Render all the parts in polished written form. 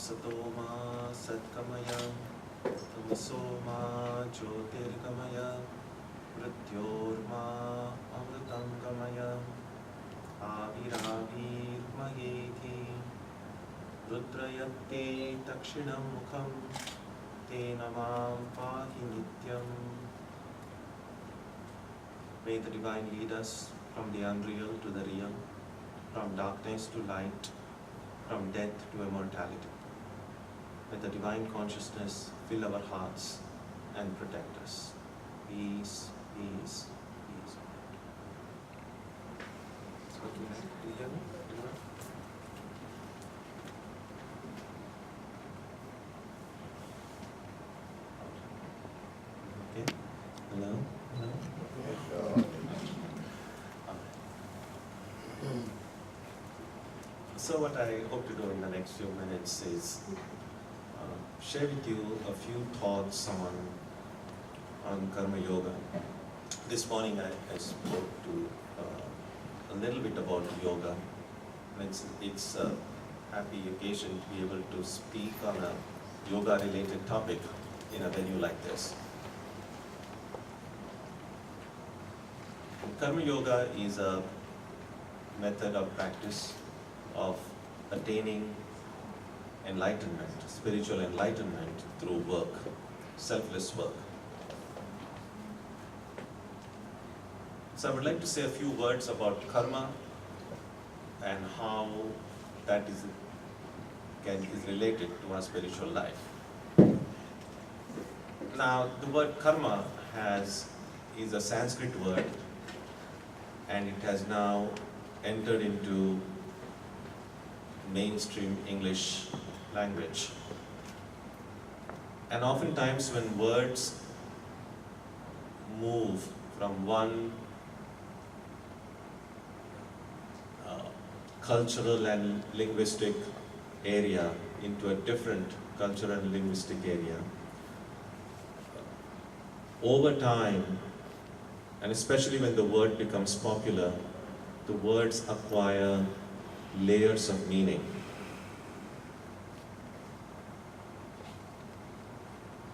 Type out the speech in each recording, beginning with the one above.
Satoma Satkamaya Tamasoma Jyotirgamaya Mrityorma Amritangamaya Aviravirmayeti Rudrayate Dakshinam Mukham Tena Mam Pahi Nityam. May the Divine lead us from the unreal to the real, from darkness to light, from death to immortality. May the Divine Consciousness fill our hearts and protect us. Peace, peace, peace. Okay, can you hear me? Okay. Hello? Hello? So what I hope to do in the next few minutes is share with you a few thoughts on Karma Yoga. This morning I spoke to a little bit about yoga. It's a happy occasion to be able to speak on a yoga related topic in a venue like this. Karma Yoga is a method of practice of attaining enlightenment, spiritual enlightenment through work, selfless work. So I would like to say a few words about karma and how that is related to our spiritual life. Now, the word karma is a Sanskrit word, and it has now entered into mainstream English language. And oftentimes when words move from one cultural and linguistic area into a different cultural and linguistic area, over time, and especially when the word becomes popular, the words acquire layers of meaning.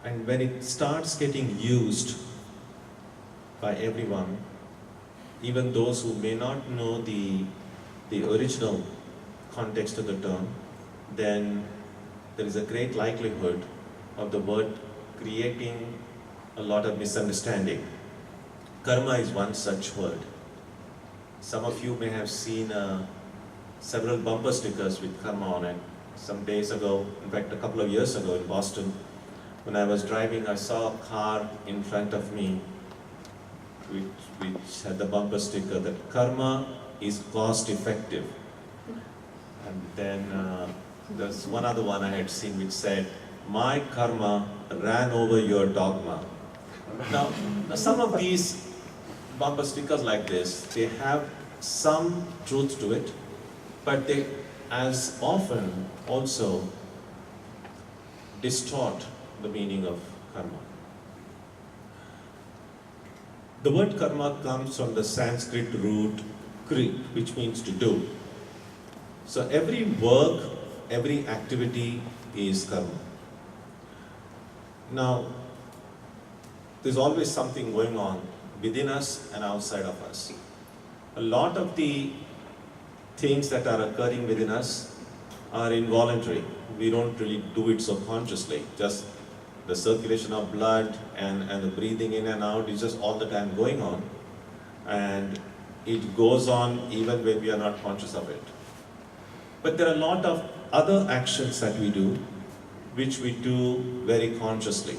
And when it starts getting used by everyone, even those who may not know the original context of the term, then there is a great likelihood of the word creating a lot of misunderstanding. Karma is one such word. Some of you may have seen several bumper stickers with karma on it. Some days ago, in fact a couple of years ago in Boston, when I was driving, I saw a car in front of me which had the bumper sticker that karma is cost effective. And then there's one other one I had seen which said, my karma ran over your dogma. Now some of these bumper stickers like this, they have some truth to it, but they as often also distort the meaning of karma. The word karma comes from the Sanskrit root krit, which means to do. So every work, every activity is karma. Now, there's always something going on within us and outside of us. A lot of the things that are occurring within us are involuntary. We don't really do it so consciously. Just the circulation of blood and the breathing in and out is just all the time going on. And it goes on even when we are not conscious of it. But there are a lot of other actions that we do, which we do very consciously,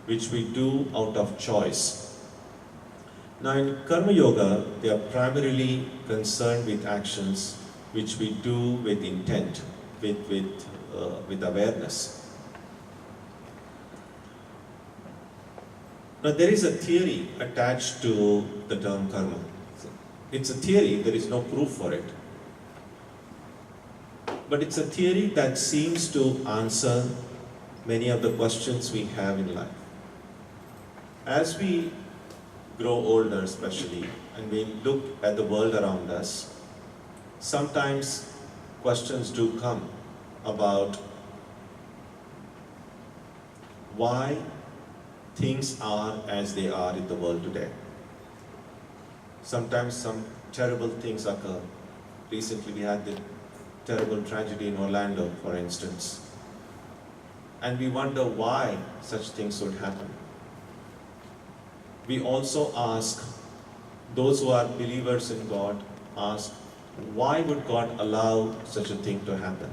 which we do out of choice. Now in Karma Yoga, they are primarily concerned with actions which we do with intent, with awareness. Now there is a theory attached to the term karma. It's a theory, there is no proof for it. But it's a theory that seems to answer many of the questions we have in life. As we grow older especially, and we look at the world around us, sometimes questions do come about why things are as they are in the world today. Sometimes some terrible things occur. Recently we had the terrible tragedy in Orlando, for instance. And we wonder why such things would happen. We also ask, those who are believers in God, ask, why would God allow such a thing to happen?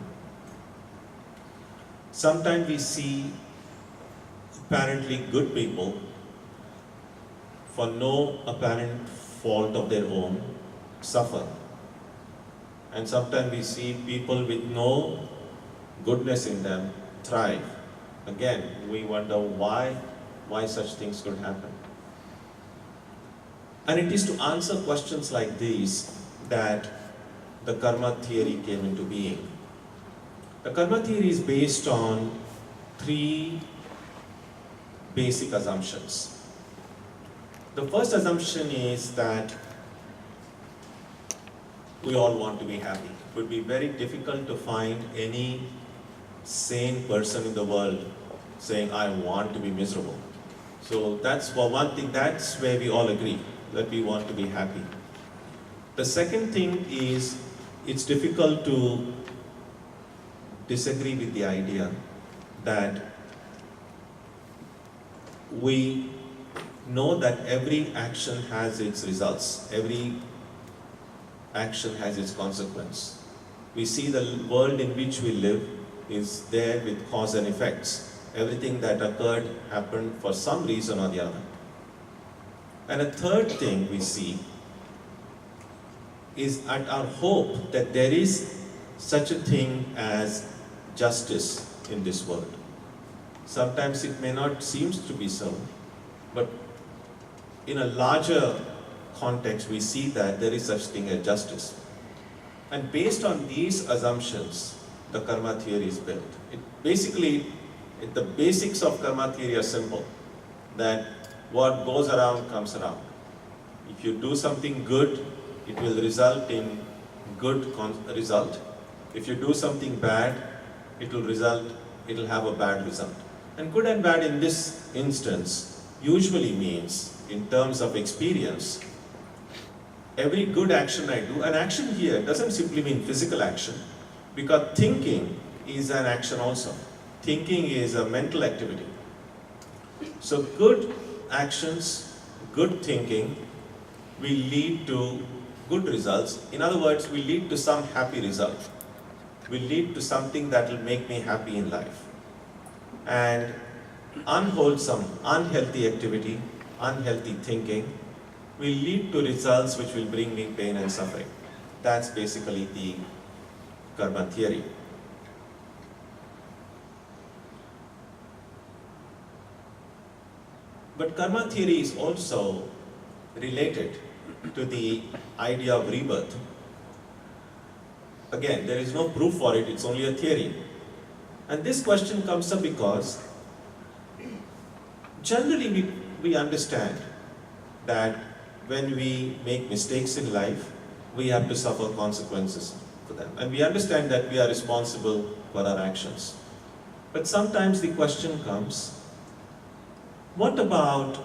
Sometimes we see apparently good people, for no apparent fault of their own, suffer. And sometimes we see people with no goodness in them thrive. Again, we wonder why such things could happen. And it is to answer questions like these that the karma theory came into being. The karma theory is based on three basic assumptions. The first assumption is that we all want to be happy. It would be very difficult to find any sane person in the world saying, I want to be miserable. So that's for one thing, that's where we all agree, that we want to be happy. The second thing is, it's difficult to disagree with the idea that we know that every action has its results, every action has its consequence. We see the world in which we live is there with cause and effects. Everything that occurred happened for some reason or the other. And a third thing we see is at our hope that there is such a thing as justice in this world. Sometimes it may not seem to be so, but in a larger context we see that there is such thing as justice. And based on these assumptions, the karma theory is built. The basics of karma theory are simple, that what goes around comes around. If you do something good, it will result in good result. If you do something bad, it will have a bad result. And good and bad in this instance usually means, in terms of experience, every good action I do, an action here doesn't simply mean physical action, because thinking is an action also. Thinking is a mental activity. So good actions, good thinking will lead to good results. In other words, will lead to some happy result. Will lead to something that will make me happy in life. And unwholesome, unhealthy activity, unhealthy thinking will lead to results which will bring me pain and suffering. That's basically the karma theory. But karma theory is also related to the idea of rebirth. Again, there is no proof for it, it's only a theory. And this question comes up because generally we understand that when we make mistakes in life, we have to suffer consequences for them. And we understand that we are responsible for our actions. But sometimes the question comes, what about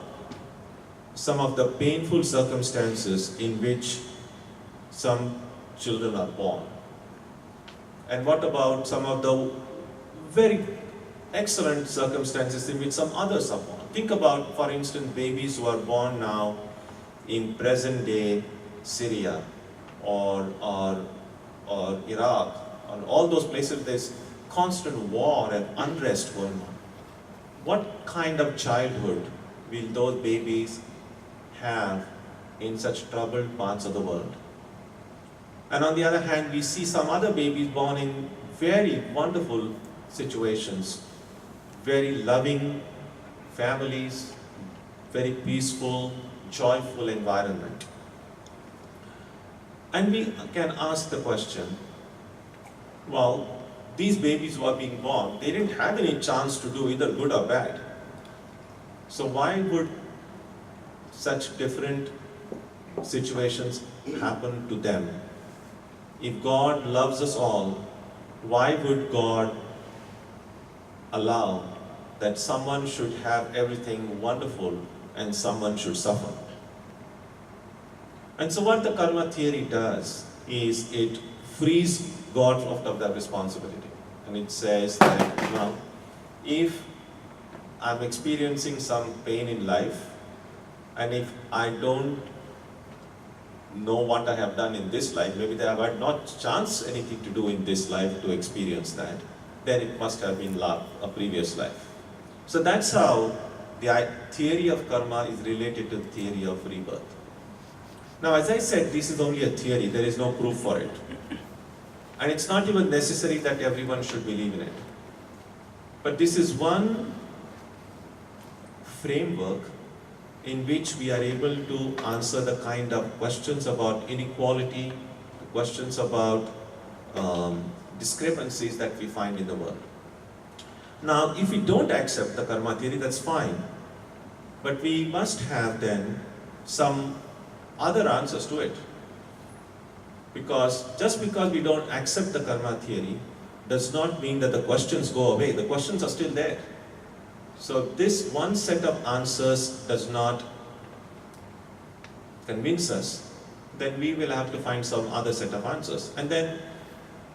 some of the painful circumstances in which some children are born? And what about some of the very excellent circumstances in which some others are born? Think about, for instance, babies who are born now in present day Syria or Iraq, or all those places there's constant war and unrest going on. What kind of childhood will those babies have in such troubled parts of the world? And on the other hand, we see some other babies born in very wonderful situations, very loving families, very peaceful, joyful environment. And we can ask the question, well, these babies who are being born, they didn't have any chance to do either good or bad. So why would such different situations happen to them? If God loves us all, why would God allow that someone should have everything wonderful and someone should suffer. And so what the karma theory does is it frees God of that responsibility. And it says that, if I'm experiencing some pain in life, and if I don't know what I have done in this life, maybe I have not chanced anything to do in this life to experience that, then it must have been a previous life. So that's how the theory of karma is related to the theory of rebirth. Now, as I said, this is only a theory, there is no proof for it. And it's not even necessary that everyone should believe in it. But this is one framework in which we are able to answer the kind of questions about inequality, questions about discrepancies that we find in the world. Now, if we don't accept the karma theory, that's fine. But we must have then some other answers to it. Just because we don't accept the karma theory does not mean that the questions go away. The questions are still there. So this one set of answers does not convince us, then we will have to find some other set of answers. And then,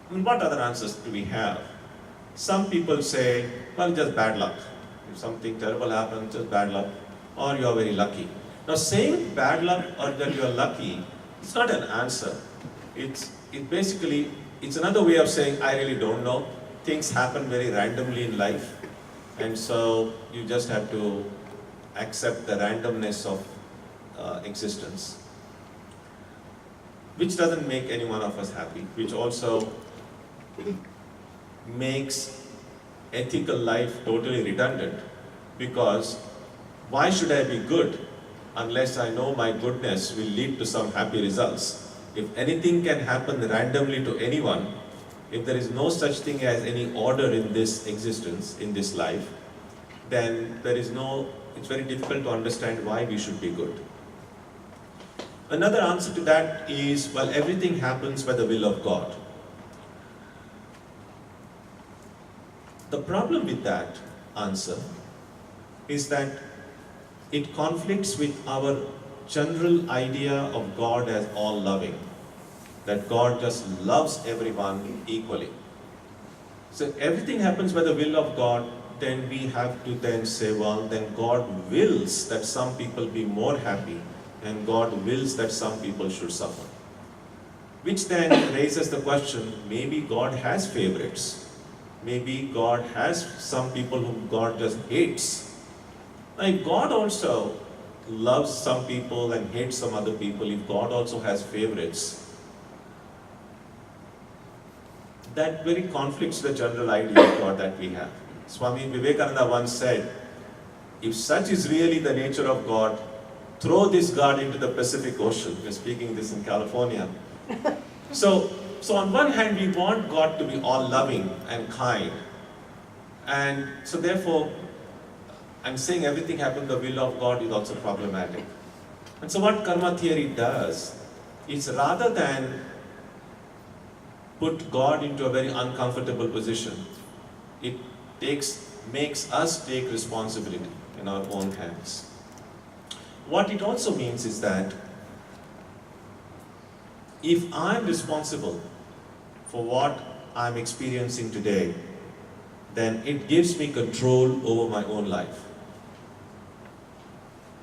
what other answers do we have? Some people say, well, just bad luck. If something terrible happens, just bad luck, or you are very lucky. Now, saying bad luck or that you are lucky, it's not an answer. It's another way of saying, I really don't know. Things happen very randomly in life. And so you just have to accept the randomness of existence. Which doesn't make any one of us happy, which also makes ethical life totally redundant. Because why should I be good unless I know my goodness will lead to some happy results? If anything can happen randomly to anyone, if there is no such thing as any order in this existence, in this life, then it's very difficult to understand why we should be good. Another answer to that is, well, everything happens by the will of God. The problem with that answer is that it conflicts with our general idea of God as all-loving, that God just loves everyone equally. So if everything happens by the will of God, then we have to then say, well, then God wills that some people be more happy, and God wills that some people should suffer. Which then raises the question, maybe God has favorites. Maybe God has some people whom God just hates. Like God also loves some people and hates some other people, if God also has favorites, that very conflicts the general idea of God that we have. Swami Vivekananda once said, if such is really the nature of God, throw this God into the Pacific Ocean. We're speaking this in California. So on one hand, we want God to be all loving and kind. And so therefore, I'm saying everything happened the will of God is also problematic. And so what karma theory does is, rather than put God into a very uncomfortable position, it makes us take responsibility in our own hands. What it also means is that if I'm responsible for what I'm experiencing today, then it gives me control over my own life.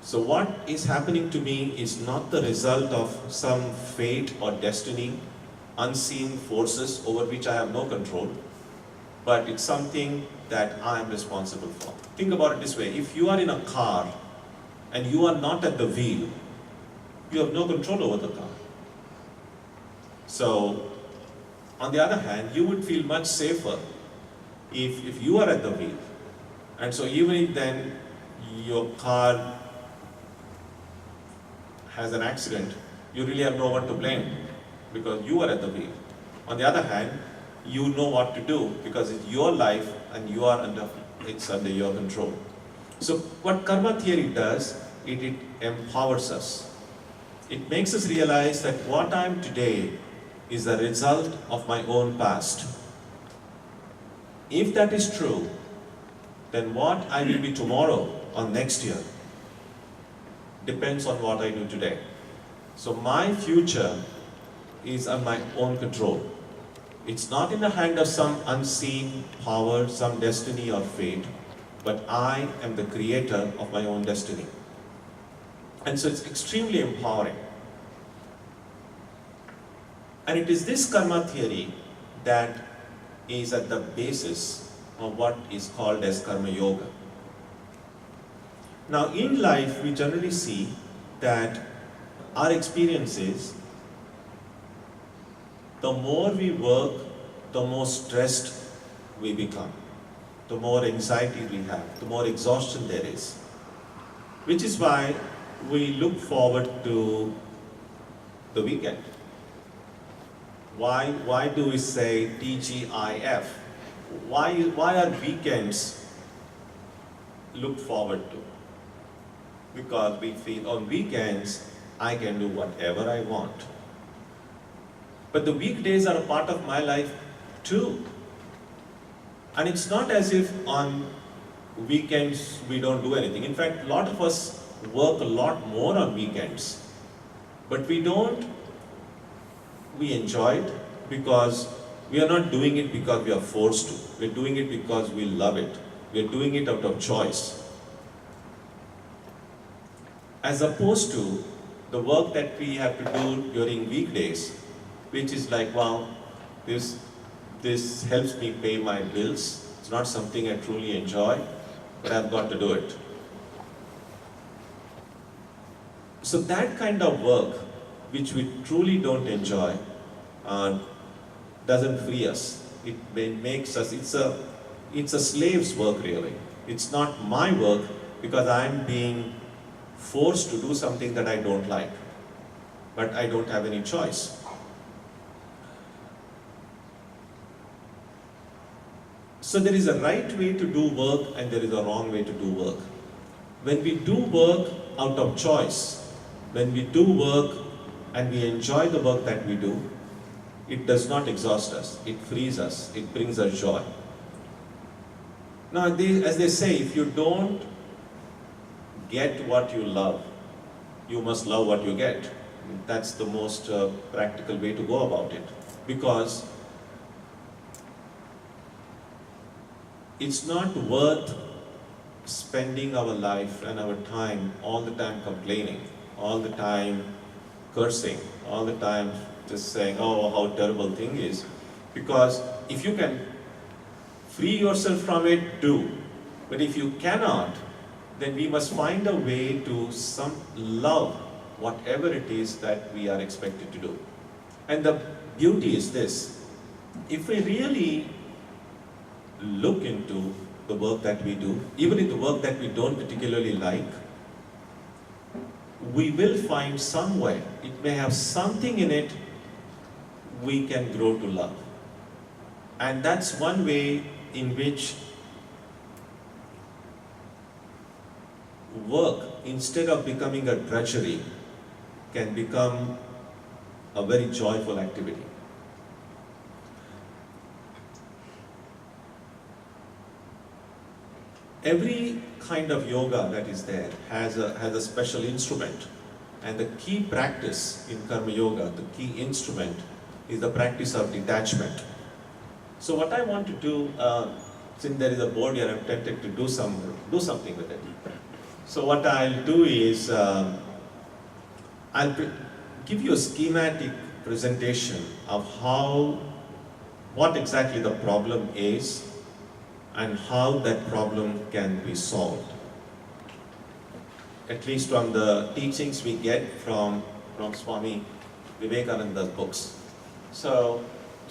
So what is happening to me is not the result of some fate or destiny, unseen forces over which I have no control, but it's something that I am responsible for. Think about it this way, if you are in a car and you are not at the wheel, you have no control over the car. So, on the other hand, you would feel much safer if you are at the wheel. And so even if then your car has an accident, you really have no one to blame because you are at the wheel. On the other hand, you know what to do because it's your life and it's under your control. So what karma theory does, it empowers us. It makes us realize that what I am today is the result of my own past. If that is true, then what I will be tomorrow or next year depends on what I do today. So my future is on my own control. It's not in the hand of some unseen power, some destiny or fate, but I am the creator of my own destiny. And so it's extremely empowering. And it is this karma theory that is at the basis of what is called as karma yoga. Now in life, we generally see that our experiences, the more we work, the more stressed we become, the more anxiety we have, the more exhaustion there is. Which is why we look forward to the weekend. Why do we say TGIF? Why are weekends looked forward to? Because we feel on weekends, I can do whatever I want. But the weekdays are a part of my life too. And it's not as if on weekends we don't do anything. In fact, a lot of us work a lot more on weekends. But we enjoy it because we are not doing it because we are forced to. We're doing it because we love it. We're doing it out of choice. As opposed to the work that we have to do during weekdays, which is like, wow, this helps me pay my bills. It's not something I truly enjoy, but I've got to do it. So that kind of work, which we truly don't enjoy, doesn't free us. It makes us, it's a slave's work really. It's not my work because I'm being forced to do something that I don't like, but I don't have any choice. So there is a right way to do work and there is a wrong way to do work. When we do work out of choice, when we do work and we enjoy the work that we do, it does not exhaust us, it frees us, it brings us joy. Now, as they say, if you don't get what you love, you must love what you get. That's the most practical way to go about it. Because it's not worth spending our life and our time all the time complaining, all the time cursing, all the time just saying, oh, how terrible thing is. Because if you can free yourself from it, do. But if you cannot, then we must find a way to love whatever it is that we are expected to do. And the beauty is this: if we really look into the work that we do, even in the work that we don't particularly like, we will find some way, it may have something in it we can grow to love. And that's one way in which work, instead of becoming a drudgery, can become a very joyful activity. Every kind of yoga that is there has a special instrument. And the key practice in Karma Yoga, the key instrument, is the practice of detachment. So what I want to do, since there is a board here, I'm tempted to do something with it. So what I'll do is, I'll give you a schematic presentation of what exactly the problem is and how that problem can be solved. At least from the teachings we get from Swami Vivekananda's books. So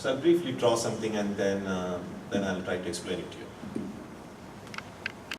I'll briefly draw something and then I'll try to explain it to you.